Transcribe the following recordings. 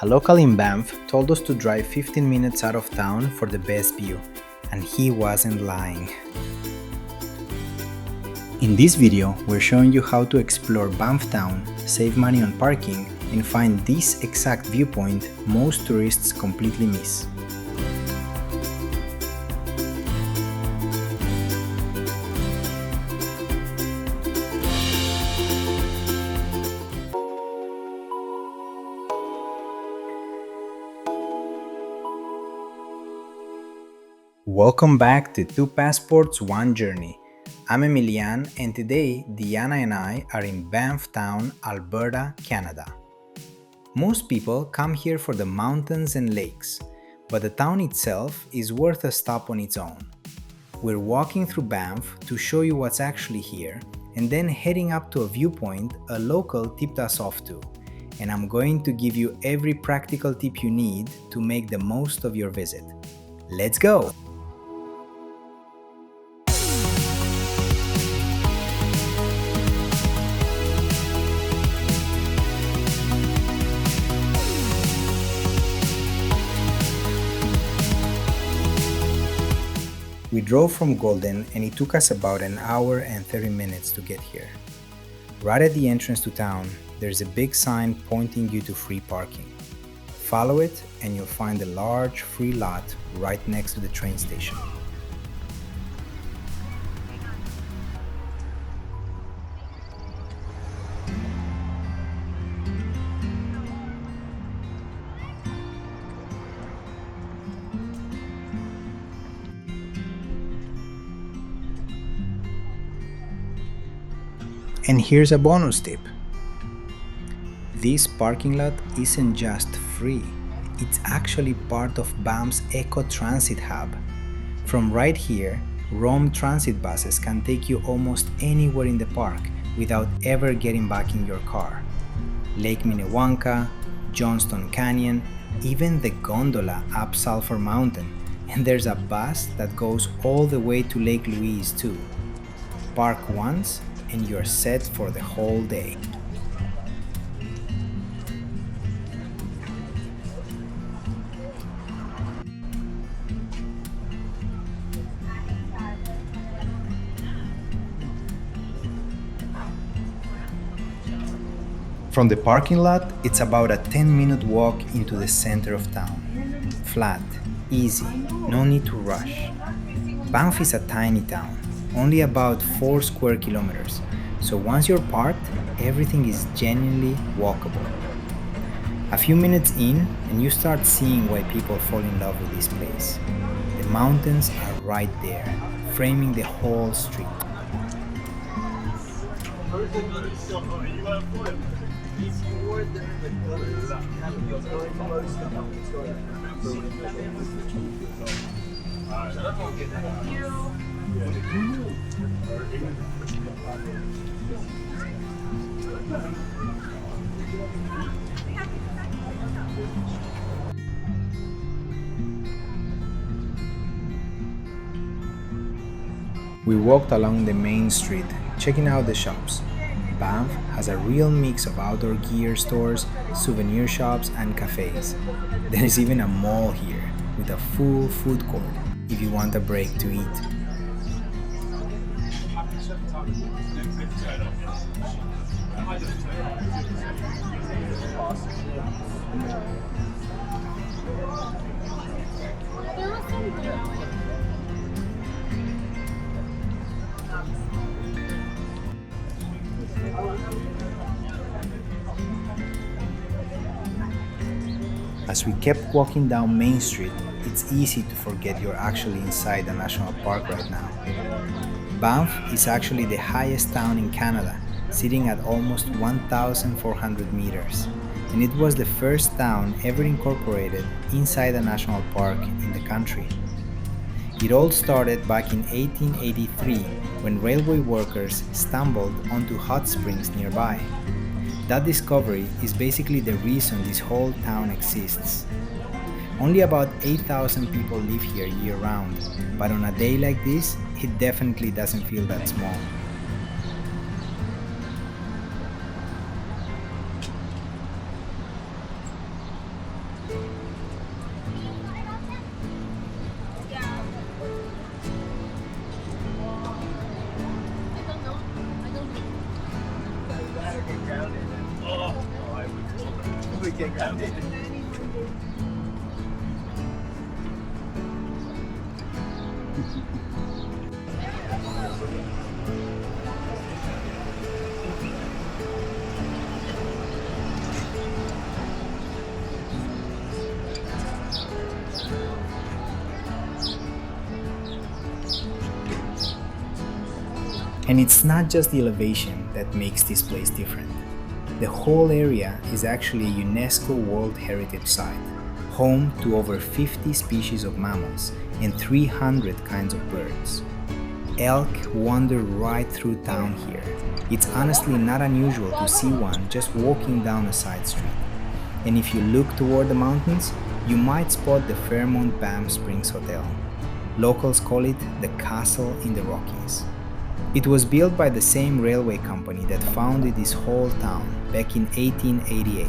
A local in Banff told us to drive 15 minutes out of town for the best view, and he wasn't lying. In this video, we're showing you how to explore Banff Town, save money on parking, and find this exact viewpoint most tourists completely miss. Welcome back to Two Passports, One Journey. I'm Emilian, and today Diana and I are in Banff Town, Alberta, Canada. Most people come here for the mountains and lakes, but the town itself is worth a stop on its own. We're walking through Banff to show you what's actually here, and then heading up to a viewpoint a local tipped us off to. And I'm going to give you every practical tip you need to make the most of your visit. Let's go! We drove from Golden and it took us about an hour and 30 minutes to get here. Right at the entrance to town, there's a big sign pointing you to free parking. Follow it and you'll find a large free lot right next to the train station. And here's a bonus tip. This parking lot isn't just free, it's actually part of Banff's Eco Transit Hub. From right here, Rome transit buses can take you almost anywhere in the park without ever getting back in your car. Lake Minnewanka, Johnston Canyon, even the gondola up Sulphur Mountain, and there's a bus that goes all the way to Lake Louise too. Park once and you're set for the whole day. From the parking lot, it's about a 10-minute walk into the center of town. Flat, easy, no need to rush. Banff is a tiny town, only about 4 square kilometers, so once you're parked, everything is genuinely walkable. A few minutes in, and you start seeing why people fall in love with this place. The mountains are right there, framing the whole street. We walked along the main street, checking out the shops. Banff has a real mix of outdoor gear stores, souvenir shops, and cafes. There's even a mall here, with a full food court if you want a break to eat. As we kept walking down Main Street, it's easy to forget you're actually inside the national park right now. Banff is actually the highest town in Canada, sitting at almost 1,400 meters, and it was the first town ever incorporated inside a national park in the country. It all started back in 1883 when railway workers stumbled onto hot springs nearby. That discovery is basically the reason this whole town exists. Only about 8,000 people live here year-round, but on a day like this, it definitely doesn't feel that small. And it's not just the elevation that makes this place different. The whole area is actually a UNESCO World Heritage Site, home to over 50 species of mammals and 300 kinds of birds. Elk wander right through town here. It's honestly not unusual to see one just walking down a side street. And if you look toward the mountains, you might spot the Fairmont Banff Springs Hotel. Locals call it the Castle in the Rockies. It was built by the same railway company that founded this whole town back in 1888,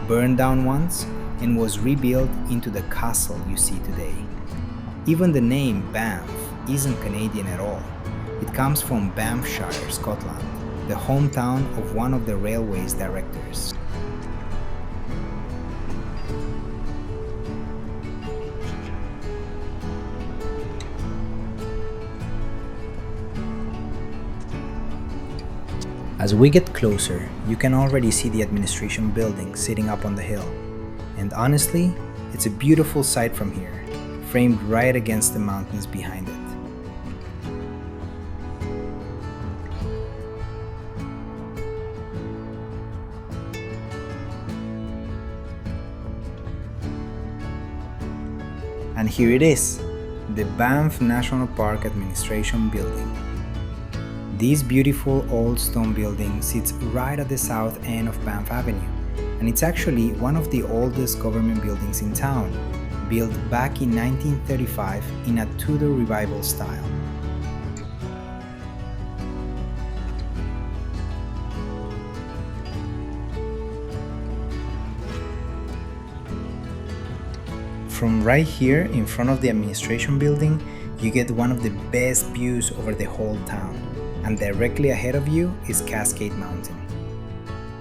burned down once, and was rebuilt into the castle you see today. Even the name Banff isn't Canadian at all. It comes from Banffshire, Scotland, the hometown of one of the railway's directors. As we get closer, you can already see the administration building sitting up on the hill. And honestly, it's a beautiful sight from here, framed right against the mountains behind it. And here it is, the Banff National Park Administration Building. This beautiful old stone building sits right at the south end of Banff Avenue, and it's actually one of the oldest government buildings in town, built back in 1935 in a Tudor Revival style. From right here in front of the administration building, you get one of the best views over the whole town. And directly ahead of you is Cascade Mountain.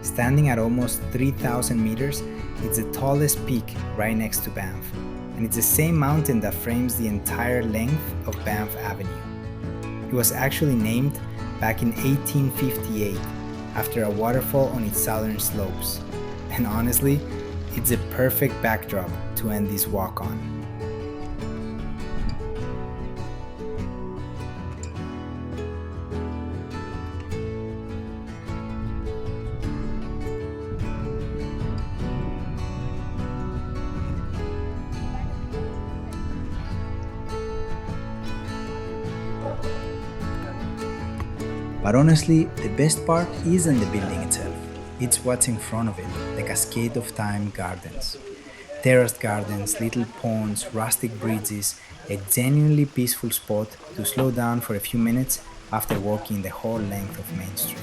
Standing at almost 3,000 meters, it's the tallest peak right next to Banff, and it's the same mountain that frames the entire length of Banff Avenue. It was actually named back in 1858 after a waterfall on its southern slopes, and honestly, it's a perfect backdrop to end this walk on. But honestly, the best part isn't the building itself, it's what's in front of it, the Cascade of Time gardens. Terraced gardens, little ponds, rustic bridges, a genuinely peaceful spot to slow down for a few minutes after walking the whole length of Main Street.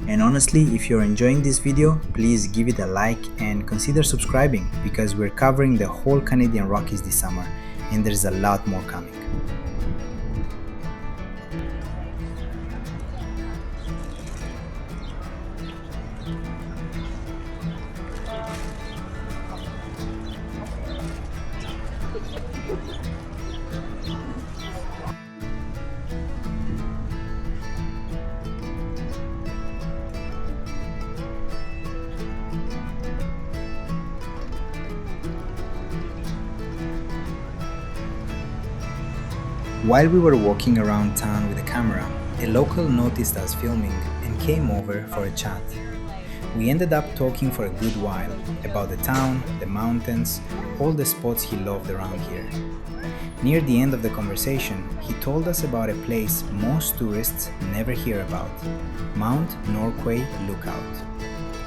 And honestly, if you're enjoying this video, please give it a like and consider subscribing because we're covering the whole Canadian Rockies this summer and there's a lot more coming. While we were walking around town with a camera, a local noticed us filming and came over for a chat. We ended up talking for a good while about the town, the mountains, all the spots he loved around here. Near the end of the conversation, he told us about a place most tourists never hear about, Mount Norquay Lookout.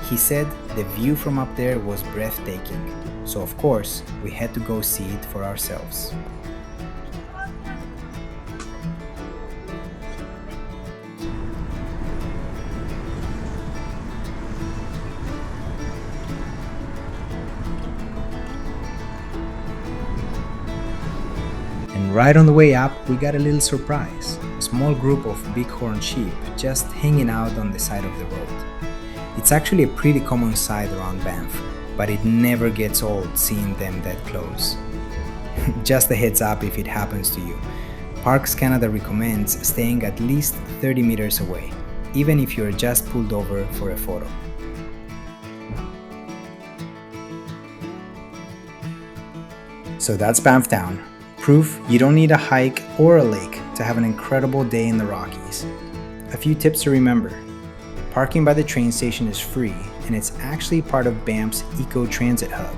He said the view from up there was breathtaking, so of course we had to go see it for ourselves. Right on the way up, we got a little surprise. A small group of bighorn sheep just hanging out on the side of the road. It's actually a pretty common sight around Banff, but it never gets old seeing them that close. Just a heads up if it happens to you. Parks Canada recommends staying at least 30 meters away, even if you're just pulled over for a photo. So that's Banff Town. Proof you don't need a hike or a lake to have an incredible day in the Rockies. A few tips to remember. Parking by the train station is free, and it's actually part of Banff's Eco Transit Hub,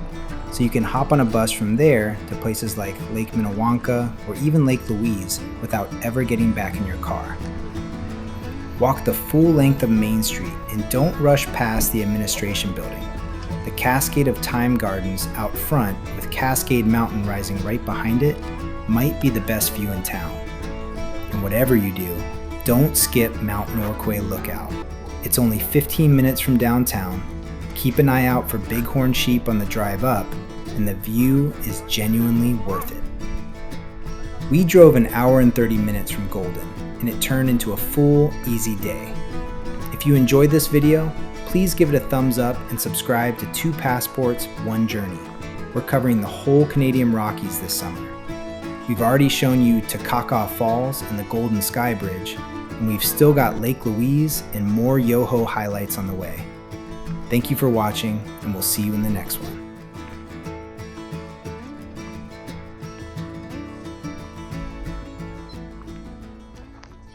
so you can hop on a bus from there to places like Lake Minnewanka or even Lake Louise without ever getting back in your car. Walk the full length of Main Street and don't rush past the administration building. The Cascade of Thyme Gardens out front with Cascade Mountain rising right behind it might be the best view in town. And whatever you do, don't skip Mount Norquay Lookout. It's only 15 minutes from downtown. Keep an eye out for bighorn sheep on the drive up, and the view is genuinely worth it. We drove an hour and 30 minutes from Golden, and it turned into a full, easy day. If you enjoyed this video, please give it a thumbs up and subscribe to 2 Passports, 1 Journey. We're covering the whole Canadian Rockies this summer. We've already shown you Takaka Falls and the Golden Sky Bridge, and we've still got Lake Louise and more Yoho highlights on the way. Thank you for watching, and we'll see you in the next one.